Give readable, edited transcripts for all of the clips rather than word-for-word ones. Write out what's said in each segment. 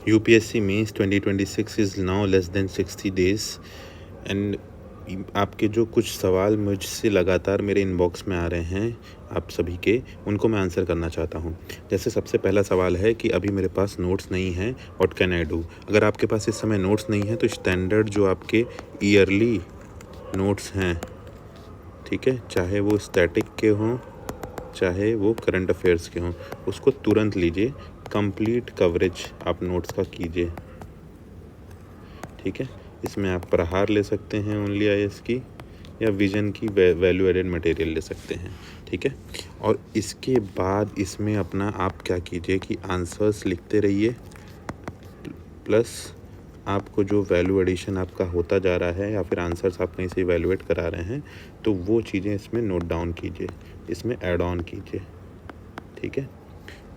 UPSC Mains 2026 is now less than 60 days and आपके जो कुछ सवाल मुझसे लगातार मेरे इनबॉक्स में आ रहे हैं आप सभी के, उनको मैं आंसर करना चाहता हूं। जैसे सबसे पहला सवाल है कि अभी मेरे पास नोट्स नहीं हैं, व्हाट कैन आई डू। अगर आपके पास इस समय नोट्स नहीं है तो स्टैंडर्ड जो आपके ईयरली नोट्स हैं, ठीक है, चाहे वो स्टैटिक के हों चाहे वो करंट अफेयर्स के हों, उसको तुरंत लीजिए। कंप्लीट कवरेज आप नोट्स का कीजिए, ठीक है। इसमें आप प्रहार ले सकते हैं ओनली IAS की, या विजन की वैल्यू एडेड मटेरियल ले सकते हैं, ठीक है। और इसके बाद इसमें अपना आप क्या कीजिए कि आंसर्स लिखते रहिए, प्लस आपको जो वैल्यू एडिशन आपका होता जा रहा है या फिर आंसर्स आप कहीं से इवैल्यूएट करा रहे हैं तो वो चीज़ें इसमें नोट डाउन कीजिए, इसमें ऐड ऑन कीजिए, ठीक है।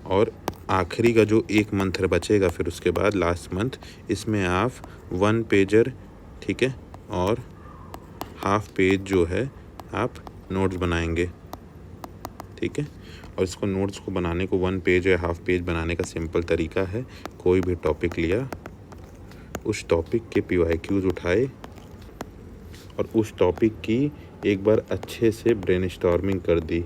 और आखिरी का जो एक मंथ बचेगा फिर उसके बाद लास्ट मंथ, इसमें आप 1 पेजर, ठीक है, और हाफ पेज जो है आप नोट्स बनाएंगे, ठीक है। और इसको नोट्स को बनाने को 1 पेज या हाफ पेज बनाने का सिंपल तरीका है, कोई भी टॉपिक लिया, उस टॉपिक के PYQs उठाए और उस टॉपिक की एक बार अच्छे से ब्रेनस्टॉर्मिंग कर दी,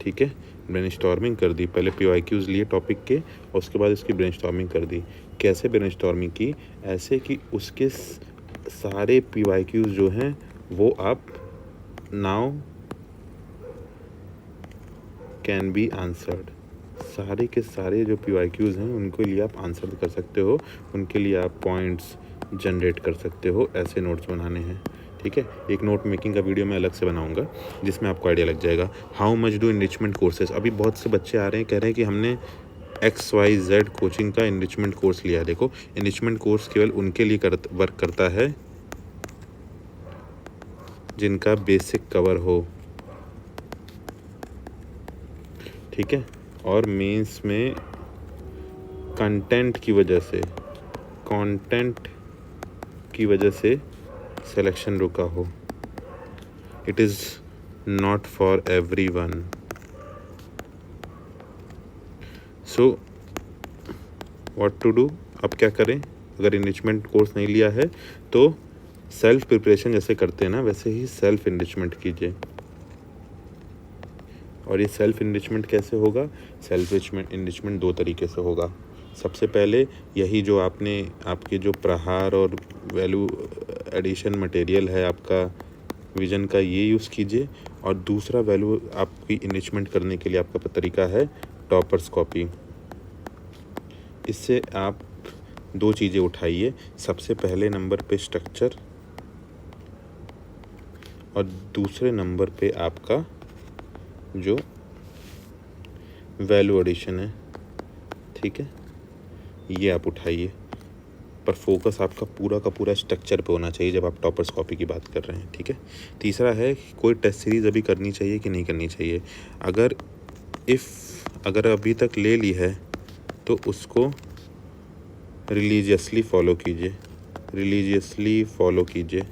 ठीक है। ब्रेनस्टॉर्मिंग कर दी, पहले PYQs लिए टॉपिक के और उसके बाद इसकी ब्रेनस्टॉर्मिंग कर दी। कैसे ब्रेनस्टॉर्मिंग की? ऐसे कि उसके सारे PYQs जो हैं वो आप नाउ कैन बी आंसर्ड, सारे के सारे जो PYQs हैं उनके लिए आप आंसर कर सकते हो, उनके लिए आप पॉइंट्स जनरेट कर सकते हो, ऐसे नोट्स बनाने हैं, ठीक है। एक नोट मेकिंग का वीडियो मैं अलग से बनाऊंगा जिसमें आपको आइडिया लग जाएगा। How much do enrichment courses, अभी बहुत से बच्चे आ रहे हैं कह रहे हैं कि हमने XYZ कोचिंग का इनरिचमेंट कोर्स लिया। देखो, इनरिचमेंट कोर्स केवल उनके लिए वर्क करता है जिनका बेसिक कवर हो, ठीक है। और मेंस में कंटेंट की वजह से सिलेक्शन रुका हो, it is not for everyone. So what to do, अब क्या करें? अगर इनरिचमेंट कोर्स नहीं लिया है तो सेल्फ प्रिपरेशन जैसे करते हैं ना वैसे ही सेल्फ इनरिचमेंट कीजिए। और ये सेल्फ इनरिचमेंट कैसे होगा? सेल्फ इनरिचमेंट 2 तरीके से होगा। सबसे पहले यही जो आपके जो प्रहार और वैल्यू एडिशन मटेरियल है आपका विजन का, ये यूज़ कीजिए। और दूसरा वैल्यू आपकी इनरिचमेंट करने के लिए आपका तरीका है टॉपर्स कॉपी। इससे आप 2 चीज़ें उठाइए, सबसे पहले नंबर पे स्ट्रक्चर और दूसरे नंबर पे आपका जो वैल्यू एडिशन है, ठीक है, ये आप उठाइए। पर फोकस आपका पूरा का पूरा स्ट्रक्चर पे होना चाहिए जब आप टॉपर्स कॉपी की बात कर रहे हैं, ठीक है। तीसरा है कोई टेस्ट सीरीज़ अभी करनी चाहिए कि नहीं करनी चाहिए। अगर अभी तक ले ली है तो उसको रिलीजियसली फॉलो कीजिए।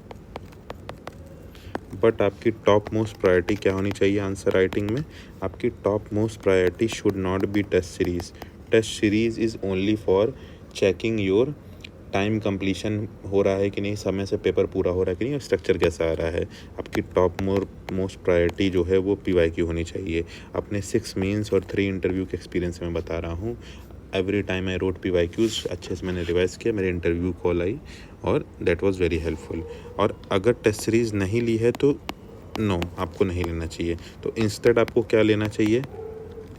बट आपकी टॉप मोस्ट प्रायोरिटी क्या होनी चाहिए आंसर राइटिंग में? आपकी top most priority should not be test series. Test series is only for checking your time completion हो रहा है कि नहीं, समय से पेपर पूरा हो रहा है कि नहीं, और स्ट्रक्चर कैसा आ रहा है। आपकी टॉप मोस्ट प्रायोरिटी जो है वो PYQ होनी चाहिए। अपने 6 मेंस और 3 इंटरव्यू के एक्सपीरियंस में बता रहा हूँ। Every time I wrote PYQs, अच्छे से मैंने रिवाइज़ किया, मेरे इंटरव्यू कॉल आई और दैट वाज वेरी हेल्पफुल। और अगर टेस्ट सीरीज़ नहीं ली है तो नो, आपको नहीं लेना चाहिए। तो इंस्टेड आपको क्या लेना चाहिए?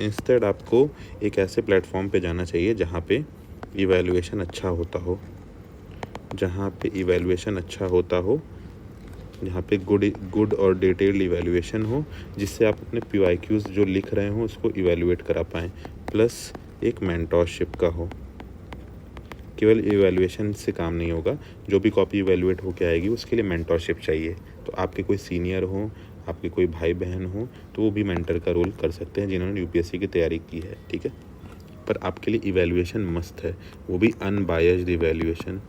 इंस्टेड आपको एक ऐसे प्लेटफॉर्म पे जाना चाहिए जहाँ पे इवैल्यूएशन अच्छा होता हो, जहाँ पे गुड और डिटेल्ड इवैल्यूएशन हो, जिससे आप अपने PYQs जो लिख रहे हो उसको इवैल्यूएट करा पाएँ, प्लस एक मेंटोरशिप का हो। केवल इवैल्यूएशन से काम नहीं होगा, जो भी कॉपी इवैल्यूएट होके आएगी उसके लिए मेंटोरशिप चाहिए। तो आपके कोई सीनियर हो, आपके कोई भाई बहन हो तो वो भी मेंटर का रोल कर सकते हैं जिन्होंने UPSC की तैयारी की है, ठीक है। पर आपके लिए इवैल्यूएशन मस्ट है, वो भी अनबायस्ड इवैल्यूएशन।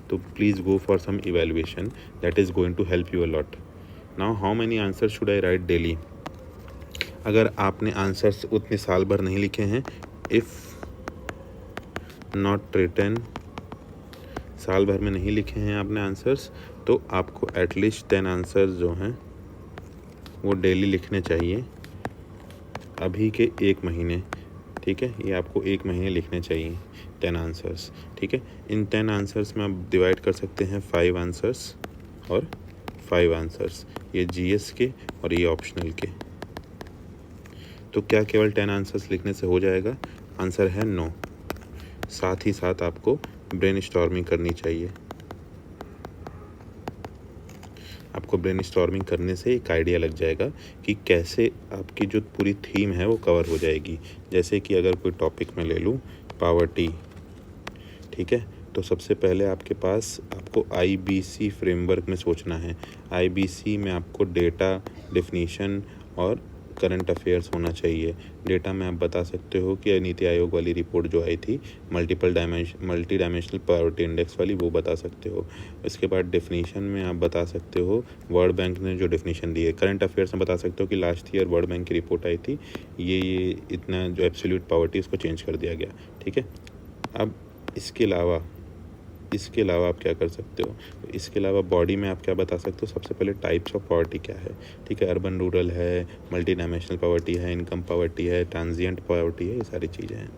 तो please go for some evaluation that is going to help you a lot. Now how many answer should I write daily? अगर आपने आंसर्स उतने साल भर नहीं लिखे हैं, इफ़ नॉट रिटन, साल भर में नहीं लिखे हैं आपने आंसर्स, तो आपको एटलीस्ट 10 आंसर्स जो हैं वो डेली लिखने चाहिए अभी के 1 महीने, ठीक है। ये आपको 1 महीने लिखने चाहिए 10 आंसर्स, ठीक है। इन 10 आंसर्स में आप डिवाइड कर सकते हैं 5 आंसर्स और 5 आंसर्स, ये जीएस के और ये ऑप्शनल के। तो क्या केवल 10 आंसर्स लिखने से हो जाएगा? आंसर है नो। साथ ही साथ आपको ब्रेनस्टॉर्मिंग करनी चाहिए। आपको ब्रेनस्टॉर्मिंग करने से एक आइडिया लग जाएगा कि कैसे आपकी जो पूरी थीम है वो कवर हो जाएगी। जैसे कि अगर कोई टॉपिक मैं ले लूँ पावर्टी, ठीक है, तो सबसे पहले आपके पास आपको आईबीसी फ्रेमवर्क में सोचना है। आईबीसी में आपको डेटा, डेफिनीशन और करंट अफेयर्स होना चाहिए। डेटा में आप बता सकते हो कि नीति आयोग वाली रिपोर्ट जो आई थी मल्टी डायमेंशनल पावर्टी इंडेक्स वाली, वो बता सकते हो। इसके बाद डेफिनीशन में आप बता सकते हो वर्ल्ड बैंक ने जो डेफिनीशन दी है। करंट अफेयर्स में बता सकते हो कि लास्ट ईयर वर्ल्ड बैंक की रिपोर्ट आई थी, ये इतना जो एब्सोल्यूट पावर्टी उसको चेंज कर दिया गया, ठीक है। अब इसके अलावा आप क्या कर सकते हो? इसके अलावा बॉडी में आप क्या बता सकते हो? सबसे पहले टाइप्स ऑफ पावर्टी क्या है, ठीक है। अर्बन रूरल है, मल्टी डायमेंशनल पावर्टी है, इनकम पावर्टी है, ट्रांजिएंट पावर्टी है, ये सारी चीज़ें हैं।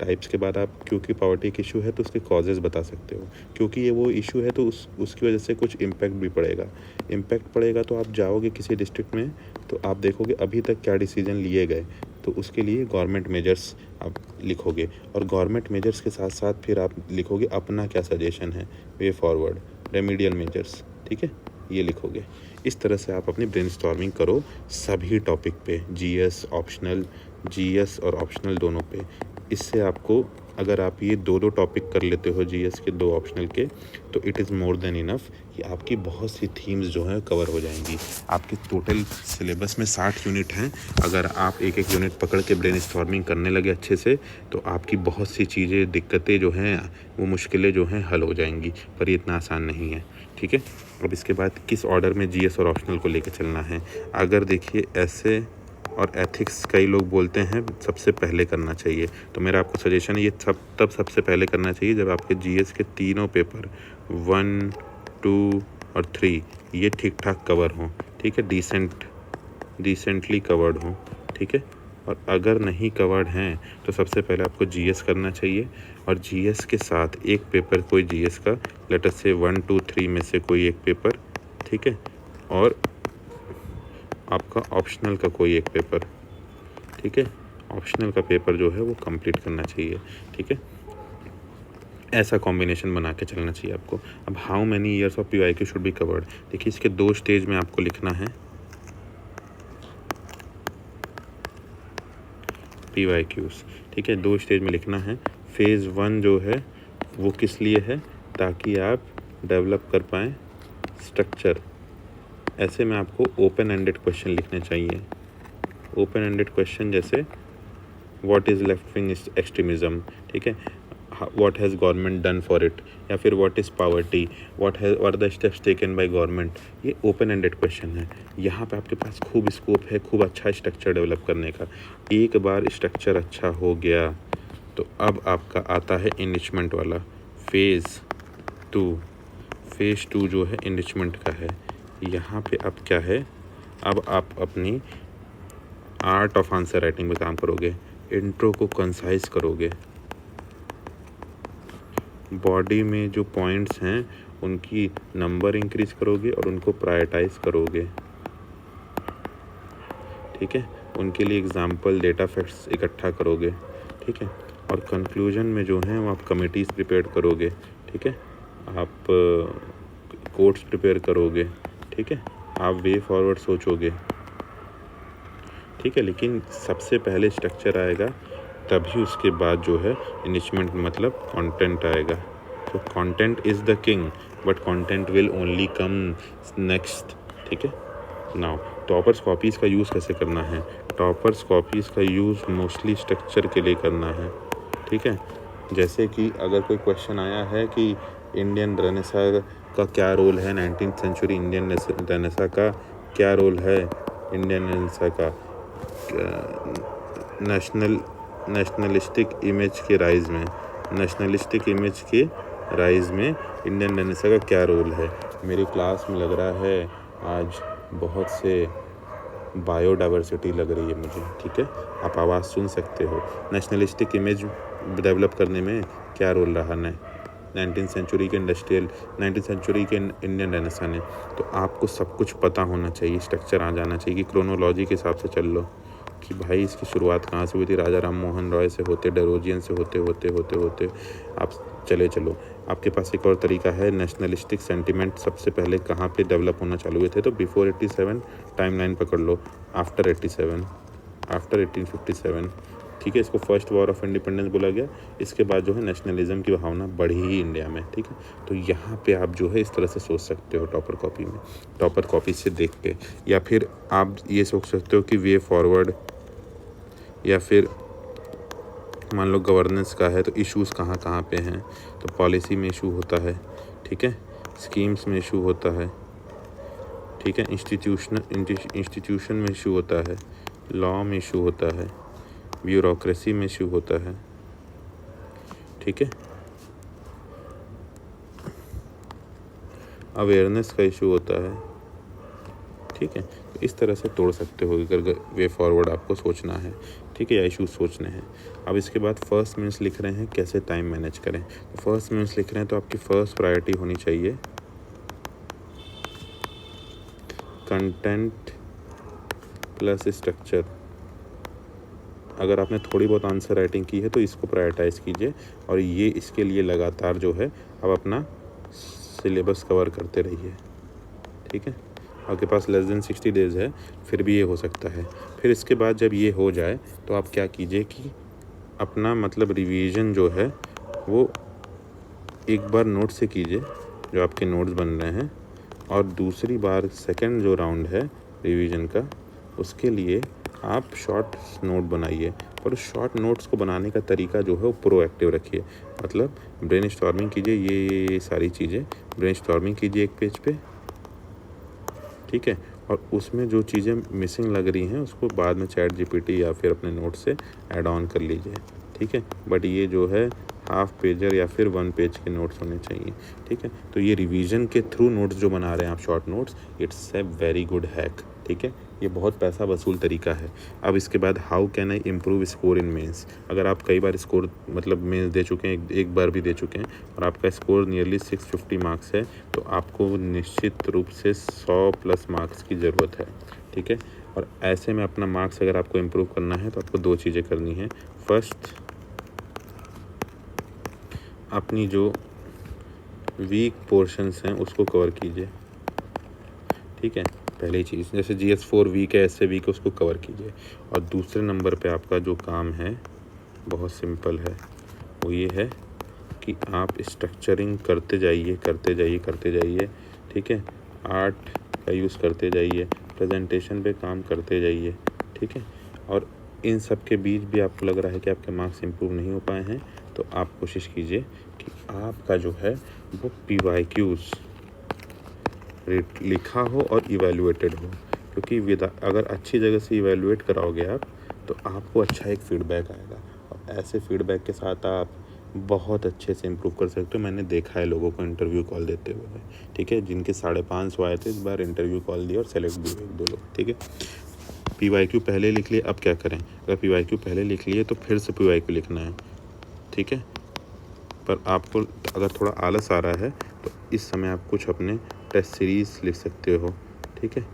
टाइप्स के बाद आप, क्योंकि पावर्टी एक इशू है तो उसके कॉजेज़ बता सकते हो। क्योंकि ये वो इशू है तो उसकी वजह से कुछ इम्पैक्ट भी पड़ेगा। इम्पैक्ट पड़ेगा तो आप जाओगे किसी डिस्ट्रिक्ट में तो आप देखोगे अभी तक क्या डिसीजन लिए गए, तो उसके लिए गवर्नमेंट मेजर्स आप लिखोगे, और गवर्नमेंट मेजर्स के साथ साथ फिर आप लिखोगे अपना क्या सजेशन है, वे फॉरवर्ड, रेमीडियल मेजर्स, ठीक है, ये लिखोगे। इस तरह से आप अपनी ब्रेनस्टॉर्मिंग करो सभी टॉपिक पे, जीएस और ऑप्शनल दोनों पे। इससे आपको, अगर आप ये 2 टॉपिक कर लेते हो जीएस के, 2 ऑप्शनल के, तो it is more than enough कि आपकी बहुत सी थीम्स जो हैं कवर हो जाएंगी। आपके टोटल सिलेबस में 60 यूनिट हैं। अगर आप एक यूनिट पकड़ के ब्रेनस्टॉर्मिंग करने लगे अच्छे से, तो आपकी बहुत सी चीज़ें, दिक्कतें जो हैं, वो मुश्किलें जो हैं हल हो जाएंगी। पर ये इतना आसान नहीं है, ठीक है। अब इसके बाद किस ऑर्डर में जीएस और ऑप्शनल को लेकर चलना है? अगर देखिए ऐसे और एथिक्स कई लोग बोलते हैं सबसे पहले करना चाहिए, तो मेरा आपको सजेशन है ये तब सबसे पहले करना चाहिए जब आपके जीएस के तीनों पेपर 1, 2 और 3 ये ठीक ठाक कवर हों, ठीक है, डिसेंटली कवर्ड हों, ठीक है। और अगर नहीं कवर्ड हैं तो सबसे पहले आपको जीएस करना चाहिए, और जीएस के साथ एक पेपर कोई जीएस का, लेट अस से 1, 2, 3 में से कोई एक पेपर, ठीक है, और आपका ऑप्शनल का कोई एक पेपर, ठीक है। ऑप्शनल का पेपर जो है वो कंप्लीट करना चाहिए, ठीक है। ऐसा कॉम्बिनेशन बना के चलना चाहिए आपको। अब how many years of PYQ should be covered, देखिए इसके 2 स्टेज में आपको लिखना है पीवाईक्यूज, ठीक है, 2 स्टेज में लिखना है। फेज़ 1 जो है वो किस लिए है? ताकि आप डेवलप कर पाएँ स्ट्रक्चर। ऐसे में आपको ओपन एंडेड क्वेश्चन लिखने चाहिए। ओपन एंडेड क्वेश्चन जैसे what is left wing extremism, ठीक है, what has government done for it, या फिर what is poverty, what are the steps taken by government. ये ओपन एंडेड क्वेश्चन है। यहाँ पे आपके पास खूब स्कोप है, खूब अच्छा स्ट्रक्चर डेवलप करने का। एक बार स्ट्रक्चर अच्छा हो गया तो अब आपका आता है इनरिचमेंट वाला फेज़ 2 जो है इनरिचमेंट का है। यहाँ पे अब क्या है, अब आप अपनी आर्ट ऑफ आंसर राइटिंग में काम करोगे, इंट्रो को कंसाइज करोगे, बॉडी में जो पॉइंट्स हैं उनकी नंबर इंक्रीज करोगे और उनको प्रायोरिटाइज करोगे, ठीक है, उनके लिए एग्जाम्पल, डेटा फैक्ट्स इकट्ठा करोगे, ठीक है। और कंक्लूजन में जो है वो आप कमिटीज़ प्रिपेयर करोगे, ठीक है, आप कोट्स प्रिपेयर करोगे, ठीक है, आप वे फॉरवर्ड सोचोगे, ठीक है। लेकिन सबसे पहले स्ट्रक्चर आएगा, तभी उसके बाद जो है इनिचमेंट मतलब कंटेंट आएगा। तो content is the king, but content will only come next, ठीक है। नाउ टॉपर्स कॉपीज़ का यूज़ कैसे करना है? टॉपर्स कॉपीज़ का यूज़ मोस्टली स्ट्रक्चर के लिए करना है, ठीक है। जैसे कि अगर कोई क्वेश्चन आया है कि इंडियन रेनेसां का क्या रोल है, 19th सेंचुरी इंडियन रेनेसां का क्या रोल है, इंडियन रेनेसां का नेशनलिस्टिक इमेज के राइज में, नेशनलिस्टिक इमेज के राइज में इंडियन रेनेसां का क्या रोल है। मेरी क्लास में लग रहा है आज बहुत से बायोडाइवर्सिटी लग रही है मुझे, ठीक है। आप आवाज़ सुन सकते हो। नेशनलिस्टिक इमेज डेवलप करने में क्या रोल रहा है 19th सेंचुरी के इंडियन रेनेसां ने। तो आपको सब कुछ पता होना चाहिए, स्ट्रक्चर आ जाना चाहिए कि क्रोनोलॉजी के हिसाब से चल लो कि भाई इसकी शुरुआत कहाँ से हुई थी। राजा राम मोहन रॉय से होते, डेरोजियन से होते होते होते होते आप चलो। आपके पास एक और तरीका है, नेशनलिस्टिक सेंटिमेंट सबसे पहले कहाँ पे डेवलप होना चालू हुए थे। तो बिफोर 87 टाइमलाइन पकड़ लो, आफ्टर 1857, ठीक है। इसको फर्स्ट वॉर ऑफ इंडिपेंडेंस बोला गया। इसके बाद जो है नेशनलिज्म की भावना बढ़ी ही इंडिया में, ठीक है। तो यहाँ पे आप जो है इस तरह से सोच सकते हो टॉपर कॉपी से देख के, या फिर आप ये सोच सकते हो कि वे फॉरवर्ड, या फिर मान लो गवर्नेंस का है तो इश्यूज़ कहाँ पे हैं। तो पॉलिसी में इशू होता है, ठीक है, स्कीम्स में इशू होता है, ठीक है, इंस्टीट्यूशन में इशू होता है, लॉ में इशू होता है, ब्यूरोक्रेसी में इशू होता है, ठीक है, अवेयरनेस का इशू होता है, ठीक है। तो इस तरह से तोड़ सकते हो अगर वे फॉरवर्ड आपको सोचना है, ठीक है, या इशू सोचने हैं। अब इसके बाद फर्स्ट मीन्स लिख रहे हैं कैसे टाइम मैनेज करें। तो फर्स्ट मीन्स लिख रहे हैं तो आपकी फर्स्ट प्रायोरिटी होनी चाहिए कंटेंट प्लस स्ट्रक्चर। अगर आपने थोड़ी बहुत आंसर राइटिंग की है तो इसको प्रायोरिटाइज़ कीजिए, और ये इसके लिए लगातार जो है अब अपना सिलेबस कवर करते रहिए, ठीक है। आपके पास लेस देन 60 डेज़ है, फिर भी ये हो सकता है। फिर इसके बाद जब ये हो जाए तो आप क्या कीजिए कि अपना मतलब रिवीजन जो है वो एक बार नोट से कीजिए, जो आपके नोट्स बन रहे हैं, और दूसरी बार सेकंड जो राउंड है रिवीजन का, उसके लिए आप शॉर्ट नोट बनाइए। पर उस शॉर्ट नोट्स को बनाने का तरीका जो है वो प्रोएक्टिव रखिए। मतलब ब्रेनस्टॉर्मिंग कीजिए, ये सारी चीज़ें ब्रेनस्टॉर्मिंग कीजिए एक पेज पे, ठीक है। और उसमें जो चीज़ें मिसिंग लग रही हैं उसको बाद में चैट जीपीटी या फिर अपने नोट से ऐड ऑन कर लीजिए, ठीक है। बट ये जो है हाफ पेजर या फिर 1 पेज के नोट्स होने चाहिए, ठीक है। तो ये रिवीजन के थ्रू नोट्स जो बना रहे हैं आप, short notes, it's a very good hack, ठीक है। ये बहुत पैसा वसूल तरीका है। अब इसके बाद how can I improve score in mains. अगर आप कई बार स्कोर मतलब मेंस दे चुके हैं, एक बार भी दे चुके हैं, और आपका स्कोर नियरली 650 मार्क्स है, तो आपको निश्चित रूप से 100+ मार्क्स की ज़रूरत है, ठीक है। और ऐसे में अपना मार्क्स अगर आपको इम्प्रूव करना है तो आपको 2 चीज़ें करनी है। फर्स्ट, अपनी जो वीक पोर्शंस हैं उसको कवर कीजिए, ठीक है। पहली चीज़, जैसे GS4 वीक है, ऐसे वीक है, उसको कवर कीजिए। और दूसरे नंबर पे आपका जो काम है बहुत सिंपल है, वो ये है कि आप स्ट्रक्चरिंग करते जाइए, ठीक है। आर्ट का यूज़ करते जाइए, प्रेजेंटेशन पे काम करते जाइए, ठीक है। और इन सब के बीच भी आपको लग रहा है कि आपके मार्क्स इंप्रूव नहीं हो पाए हैं, तो आप कोशिश कीजिए कि आपका जो है वो PYQs लिखा हो और इवैल्यूएटेड हो, क्योंकि अगर अच्छी जगह से इवैल्यूएट कराओगे आप तो आपको अच्छा एक फीडबैक आएगा, और ऐसे फीडबैक के साथ आप बहुत अच्छे से इम्प्रूव कर सकते हो। मैंने देखा है लोगों को इंटरव्यू कॉल देते हुए, ठीक है, जिनके 550 आए थे, इस बार इंटरव्यू कॉल दिए और सेलेक्ट भी हुए 1-2 लोग, ठीक है। PYQ पहले लिख लिए, अब क्या करें। अगर PYQ पहले लिख लिए तो फिर से PYQ लिखना है, ठीक है। पर आपको अगर थोड़ा आलस आ रहा है तो इस समय आप कुछ अपने टेस्ट सीरीज़ लिख सकते हो, ठीक है।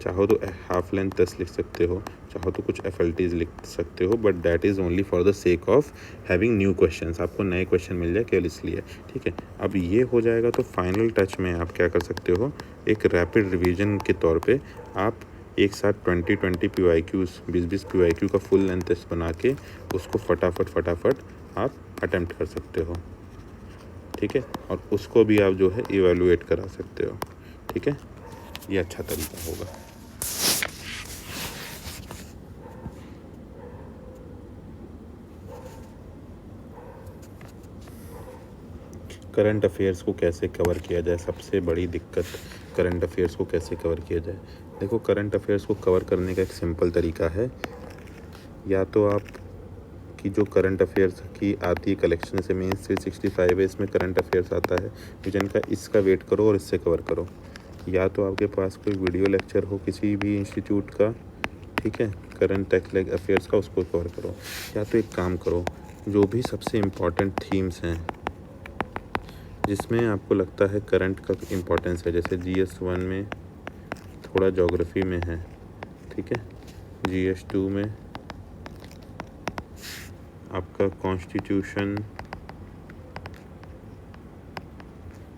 चाहो तो हाफ लेंथ टेस्ट लिख सकते हो, चाहो तो कुछ FLTs लिख सकते हो, but that is only for the sake of having new questions. आपको नए क्वेश्चन मिल जाए केवल इसलिए, ठीक है। अब ये हो जाएगा तो फाइनल टच में आप क्या कर सकते हो, एक रैपिड रिवीजन के तौर पे आप एक साथ 20 PYQs 20 PYQ का फुल लेंथ टेस्ट बना के उसको फटाफट आप अटेम्प्ट कर सकते हो, ठीक है। और उसको भी आप जो है इवैल्यूएट करा सकते हो, ठीक है। ये अच्छा तरीका होगा। करंट अफेयर्स को कैसे कवर किया जाए, सबसे बड़ी दिक्कत करंट अफेयर्स को कैसे कवर किया जाए। देखो, करंट अफेयर्स को कवर करने का एक सिंपल तरीका है, या तो आप बाकी जो करंट अफेयर्स की आती है कलेक्शन से मेंस 365 है, इसमें करंट अफेयर्स आता है विजन का, इसका वेट करो और इससे कवर करो। या तो आपके पास कोई वीडियो लेक्चर हो किसी भी इंस्टीट्यूट का, ठीक है, करंट अफेयर्स का, उसको कवर करो। या तो एक काम करो, जो भी सबसे इम्पॉर्टेंट थीम्स हैं जिसमें आपको लगता है करंट का इम्पोर्टेंस है, जैसे GS1 में थोड़ा ज्योग्राफी में है, ठीक है, GS2 में आपका कॉन्स्टिट्यूशन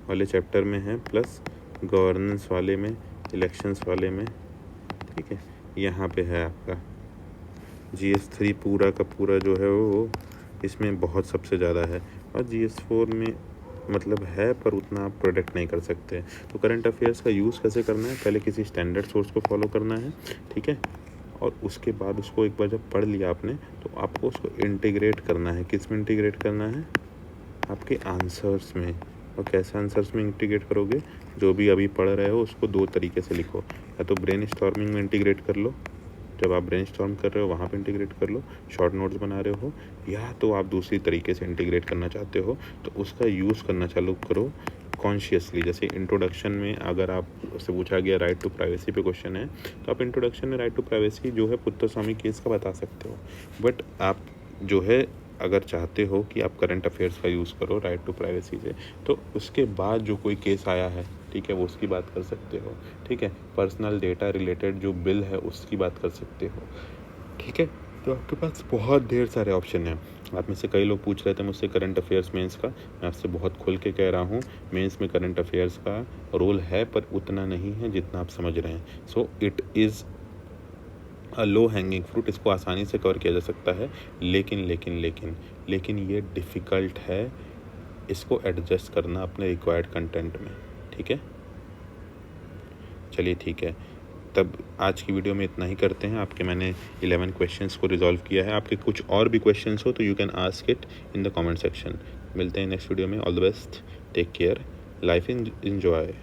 वाले चैप्टर में है, प्लस गवर्नेंस वाले में, इलेक्शंस वाले में, ठीक है, यहाँ पे है आपका GS3 पूरा का पूरा जो है वो इसमें बहुत सबसे ज़्यादा है, और GS4 में मतलब है पर उतना आप प्रोडक्ट नहीं कर सकते। तो करंट अफेयर्स का यूज़ कैसे करना है, पहले किसी स्टैंडर्ड सोर्स को फॉलो करना है, ठीक है, और उसके बाद उसको एक बार जब पढ़ लिया आपने तो आपको उसको इंटीग्रेट करना है। किस में इंटीग्रेट करना है, आपके आंसर्स में। और कैसे आंसर्स में इंटीग्रेट करोगे, जो भी अभी पढ़ रहे हो उसको दो तरीके से लिखो, या तो ब्रेन स्टॉर्मिंग में इंटीग्रेट कर लो, जब आप ब्रेन स्टॉर्म कर रहे हो वहाँ पे इंटीग्रेट कर लो, शॉर्ट नोट्स बना रहे हो, या तो आप दूसरी तरीके से इंटीग्रेट करना चाहते हो तो उसका यूज़ करना चालू करो कॉन्शियसली। जैसे इंट्रोडक्शन में अगर आप उससे पूछा गया राइट टू प्राइवेसी पे क्वेश्चन है, तो आप इंट्रोडक्शन में राइट टू प्राइवेसी जो है पुत्तस्वामी केस का बता सकते हो, बट आप जो है अगर चाहते हो कि आप करंट अफेयर्स का यूज़ करो राइट टू प्राइवेसी से, तो उसके बाद जो कोई केस आया है, ठीक है, वो उसकी बात कर सकते हो, ठीक है, पर्सनल डेटा रिलेटेड जो बिल है उसकी बात कर सकते हो, ठीक है। तो आपके पास बहुत ढेर सारे ऑप्शन हैं। आप में से कई लोग पूछ रहे थे मुझसे करंट अफेयर्स मेंस का, मैं आपसे बहुत खुल के कह रहा हूँ, मेंस में करंट अफेयर्स का रोल है पर उतना नहीं है जितना आप समझ रहे हैं। So it is a low hanging fruit, इसको आसानी से कवर किया जा सकता है, लेकिन ये डिफ़िकल्ट है इसको एडजस्ट करना अपने रिक्वायर्ड कंटेंट में, ठीक है। चलिए ठीक है, तब आज की वीडियो में इतना ही करते हैं। आपके मैंने 11 क्वेश्चंस को रिजॉल्व किया है। आपके कुछ और भी क्वेश्चंस हो तो you can ask it in the comment section. मिलते हैं नेक्स्ट वीडियो में। All the best, take care, life enjoy.